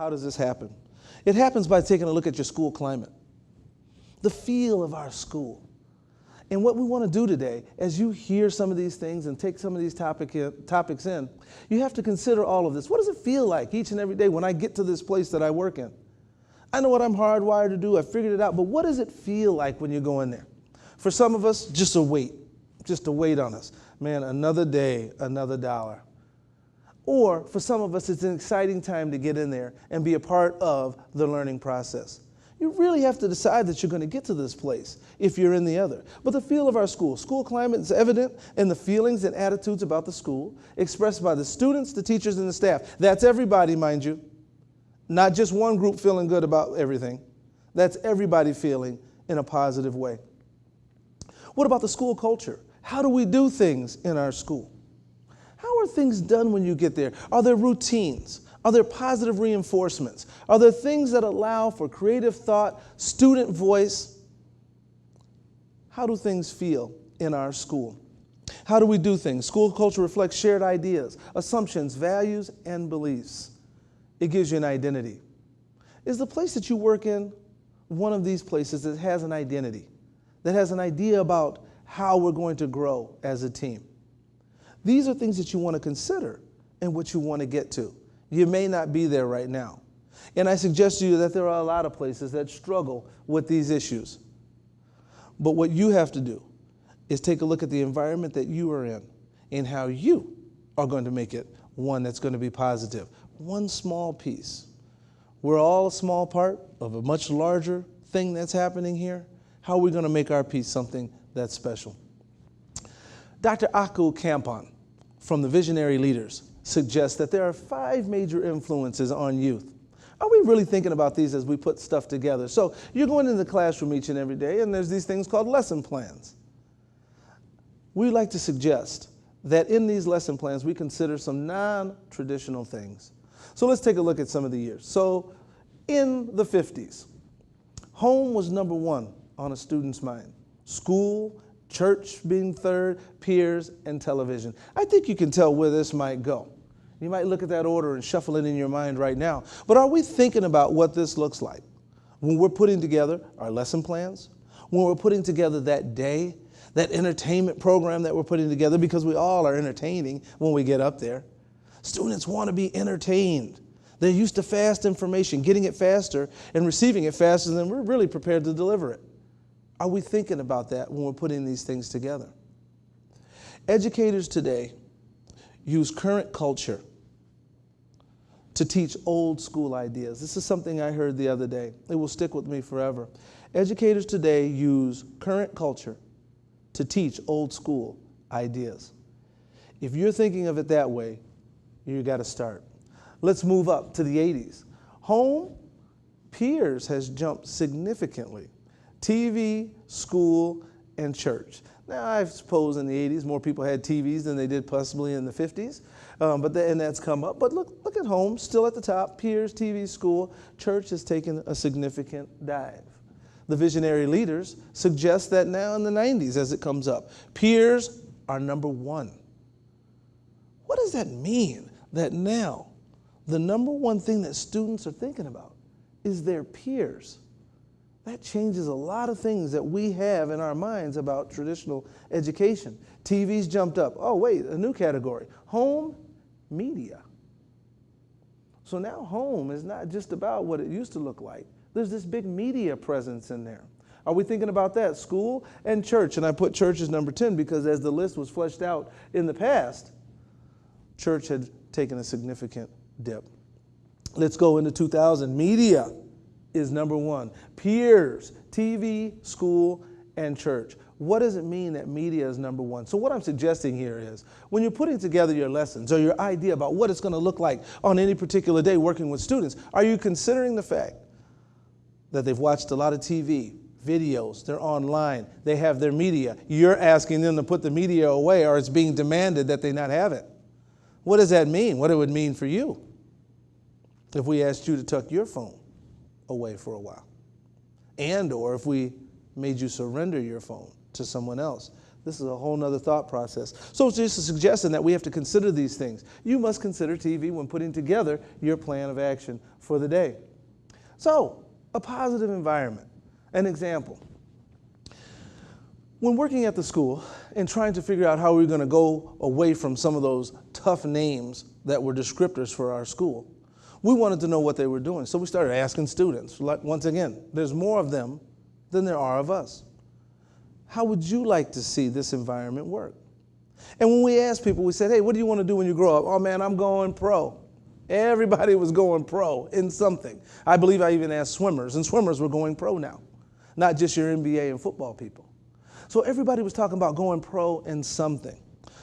How does this happen? It happens by taking a look at your school climate, the feel of our school. And what we want to do today, as you hear some of these things and take some of these topics in, you have to consider all of this. What does it feel like each and every day when I get to this place that I work in? I know what I'm hardwired to do. I figured it out. But what does it feel like when you go in there? For some of us, just a weight on us. Man, another day, another dollar. Or for some of us, it's an exciting time to get in there and be a part of the learning process. You really have to decide that you're going to get to this place if you're in the other. But the feel of our school climate is evident in the feelings and attitudes about the school expressed by the students, the teachers, and the staff. That's everybody, mind you. Not just one group feeling good about everything. That's everybody feeling in a positive way. What about the school culture? How do we do things in our school? How are things done when you get there? Are there routines? Are there positive reinforcements? Are there things that allow for creative thought, student voice? How do things feel in our school? How do we do things? School culture reflects shared ideas, assumptions, values, and beliefs. It gives you an identity. Is the place that you work in one of these places that has an identity, that has an idea about how we're going to grow as a team? These are things that you want to consider and what you want to get to. You may not be there right now. And I suggest to you that there are a lot of places that struggle with these issues. But what you have to do is take a look at the environment that you are in and how you are going to make it one that's going to be positive. One small piece. We're all a small part of a much larger thing that's happening here. How are we going to make our piece something that's special? Dr. Aku Kampon from the Visionary Leaders suggests that there are 5 major influences on youth. Are we really thinking about these as we put stuff together? So you're going into the classroom each and every day, and there's these things called lesson plans. We like to suggest that in these lesson plans, we consider some non-traditional things. So let's take a look at some of the years. So in the 50s, home was number 1 on a student's mind. School, church being third, peers, and television. I think you can tell where this might go. You might look at that order and shuffle it in your mind right now. But are we thinking about what this looks like when we're putting together our lesson plans, when we're putting together that day, that entertainment program that we're putting together, because we all are entertaining when we get up there? Students want to be entertained. They're used to fast information, getting it faster and receiving it faster than we're really prepared to deliver it. Are we thinking about that when we're putting these things together? Educators today use current culture to teach old school ideas. This is something I heard the other day. It will stick with me forever. Educators today use current culture to teach old school ideas. If you're thinking of it that way, you got to start. Let's move up to the 80s. Home, peers has jumped significantly. TV, school, and church. Now, I suppose in the 80s, more people had TVs than they did possibly in the 50s, and that's come up. But look at home, still at the top. Peers, TV, school, church has taken a significant dive. The Visionary Leaders suggest that now in the 90s, as it comes up, peers are number 1. What does that mean? That now the number 1 thing that students are thinking about is their peers. That changes a lot of things that we have in our minds about traditional education. TV's jumped up. Oh, wait, a new category. Home media. So now home is not just about what it used to look like. There's this big media presence in there. Are we thinking about that? School and church. And I put church as number 10 because as the list was fleshed out in the past, church had taken a significant dip. Let's go into 2000. Media is number 1. Peers, TV, school, and church. What does it mean that media is number 1? So what I'm suggesting here is when you're putting together your lessons or your idea about what it's going to look like on any particular day working with students, are you considering the fact that they've watched a lot of TV, videos, they're online, they have their media? You're asking them to put the media away, or it's being demanded that they not have it. What does that mean? What it would mean for you if we asked you to tuck your phone away for a while, and or if we made you surrender your phone to someone else This is a whole nother thought process. So it's just a suggestion that we have to consider these things. You must consider TV when putting together your plan of action for the day. So, a positive environment. An example. When working at the school and trying to figure out how we're going to go away from some of those tough names that were descriptors for our school, we wanted to know what they were doing. So we started asking students. Once again, there's more of them than there are of us. How would you like to see this environment work? And when we asked people, we said, hey, what do you want to do when you grow up? Oh, man, I'm going pro. Everybody was going pro in something. I believe I even asked swimmers, and swimmers were going pro now, not just your NBA and football people. So everybody was talking about going pro in something.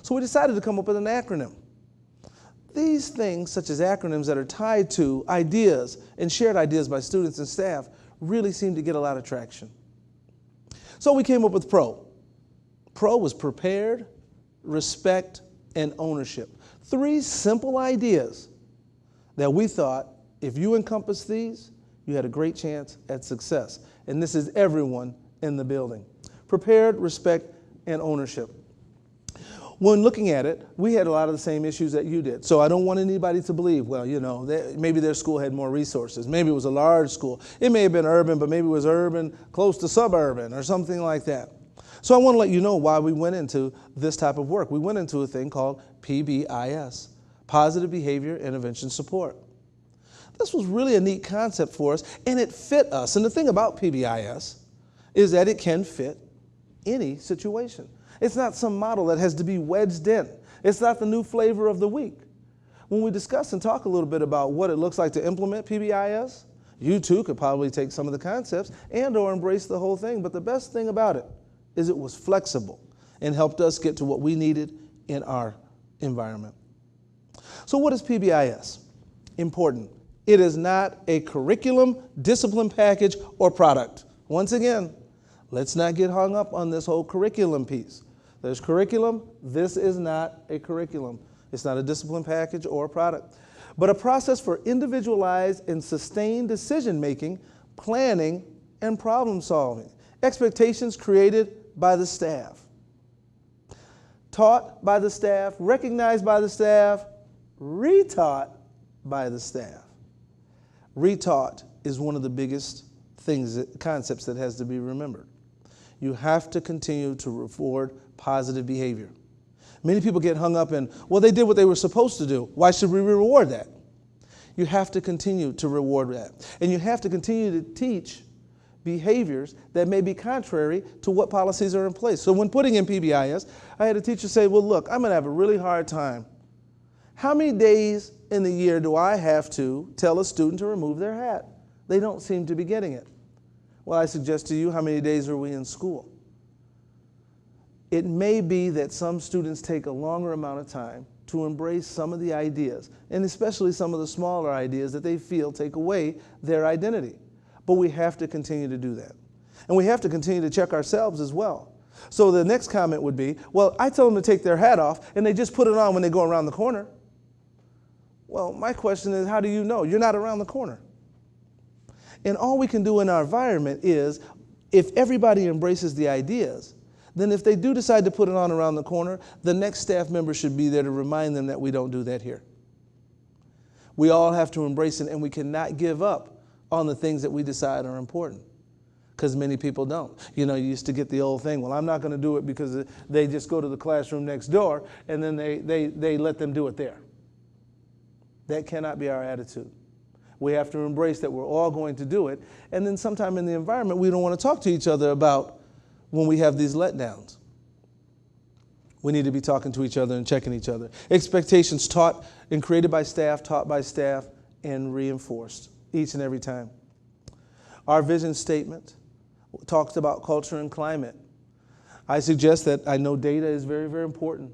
So we decided to come up with an acronym. These things, such as acronyms that are tied to ideas and shared ideas by students and staff, really seem to get a lot of traction. So we came up with PRO. PRO was prepared, respect, and ownership. 3 simple ideas that we thought if you encompass these, you had a great chance at success. And this is everyone in the building. Prepared, respect, and ownership. When looking at it, we had a lot of the same issues that you did. So I don't want anybody to believe, well, you know, maybe their school had more resources. Maybe it was a large school. It may have been urban, but maybe it was urban close to suburban or something like that. So I want to let you know why we went into this type of work. We went into a thing called PBIS, Positive Behavior Intervention Support. This was really a neat concept for us, and it fit us. And the thing about PBIS is that it can fit any situation. It's not some model that has to be wedged in. It's not the new flavor of the week. When we discuss and talk a little bit about what it looks like to implement PBIS, you too could probably take some of the concepts and or embrace the whole thing. But the best thing about it is it was flexible and helped us get to what we needed in our environment. So what is PBIS? Important. It is not a curriculum, discipline package, or product. Once again, let's not get hung up on this whole curriculum piece. There's curriculum. This is not a curriculum. It's not a discipline package or a product, but a process for individualized and sustained decision-making, planning, and problem solving. Expectations created by the staff. Taught by the staff, recognized by the staff, retaught by the staff. Retaught is one of the biggest concepts that has to be remembered. You have to continue to reward positive behavior. Many people get hung up in, well, they did what they were supposed to do. Why should we reward that? You have to continue to reward that. And you have to continue to teach behaviors that may be contrary to what policies are in place. So when putting in PBIS, I had a teacher say, well, look, I'm going to have a really hard time. How many days in the year do I have to tell a student to remove their hat? They don't seem to be getting it. Well, I suggest to you, how many days are we in school? It may be that some students take a longer amount of time to embrace some of the ideas, and especially some of the smaller ideas that they feel take away their identity. But we have to continue to do that. And we have to continue to check ourselves as well. So the next comment would be, well, I tell them to take their hat off, and they just put it on when they go around the corner. Well, my question is, how do you know? You're not around the corner. And all we can do in our environment is, if everybody embraces the ideas, then if they do decide to put it on around the corner, the next staff member should be there to remind them that we don't do that here. We all have to embrace it, and we cannot give up on the things that we decide are important, because many people don't. You know, you used to get the old thing, well, I'm not going to do it because they just go to the classroom next door, and then they let them do it there. That cannot be our attitude. We have to embrace that we're all going to do it, and then sometime in the environment, we don't want to talk to each other about when we have these letdowns. We need to be talking to each other and checking each other. Expectations taught and created by staff, taught by staff, and reinforced each and every time. Our vision statement talks about culture and climate. I suggest that I know data is very, very important.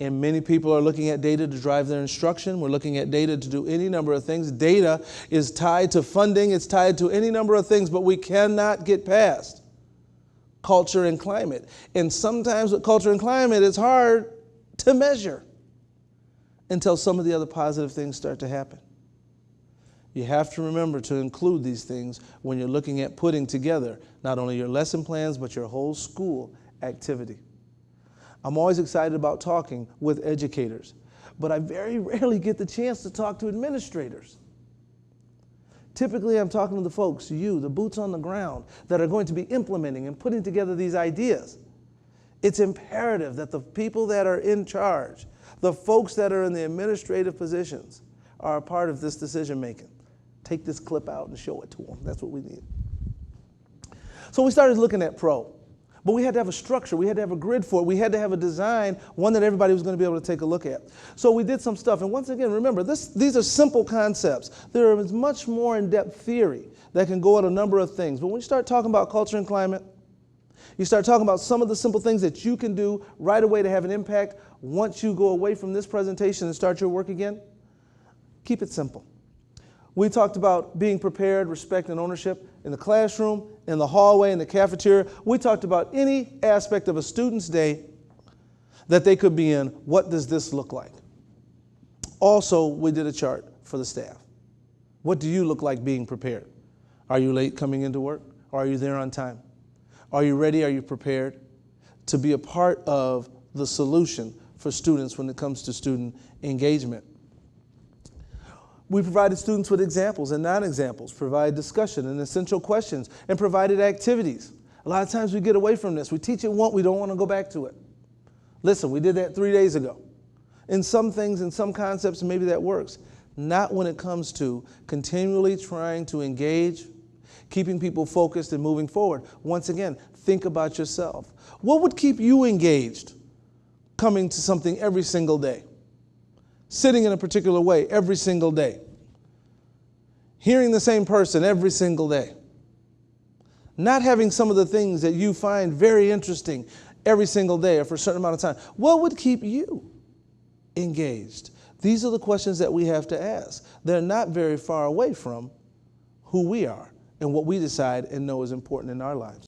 And many people are looking at data to drive their instruction. We're looking at data to do any number of things. Data is tied to funding. It's tied to any number of things, but we cannot get past culture and climate. And sometimes with culture and climate, it's hard to measure until some of the other positive things start to happen. You have to remember to include these things when you're looking at putting together not only your lesson plans, but your whole school activity. I'm always excited about talking with educators, but I very rarely get the chance to talk to administrators. Typically, I'm talking to the folks, you, the boots on the ground, that are going to be implementing and putting together these ideas. It's imperative that the people that are in charge, the folks that are in the administrative positions, are a part of this decision making. Take this clip out and show it to them. That's what we need. So we started looking at Pro, but we had to have a structure. We had to have a grid for it. We had to have a design, one that everybody was going to be able to take a look at. So we did some stuff. And once again, remember, these are simple concepts. There is much more in-depth theory that can go at a number of things. But when you start talking about culture and climate, you start talking about some of the simple things that you can do right away to have an impact once you go away from this presentation and start your work again. Keep it simple. We talked about being prepared, respect, and ownership in the classroom, in the hallway, in the cafeteria. We talked about any aspect of a student's day that they could be in. What does this look like? Also, we did a chart for the staff. What do you look like being prepared? Are you late coming into work? Or are you there on time? Are you ready? Are you prepared to be a part of the solution for students when it comes to student engagement? We provided students with examples and non-examples, provided discussion and essential questions, and provided activities. A lot of times we get away from this. We teach it once, we don't want to go back to it. Listen, we did that 3 days ago. In some things, in some concepts, maybe that works. Not when it comes to continually trying to engage, keeping people focused and moving forward. Once again, think about yourself. What would keep you engaged coming to something every single day? Sitting in a particular way every single day. Hearing the same person every single day. Not having some of the things that you find very interesting every single day or for a certain amount of time. What would keep you engaged? These are the questions that we have to ask. They're not very far away from who we are and what we decide and know is important in our lives.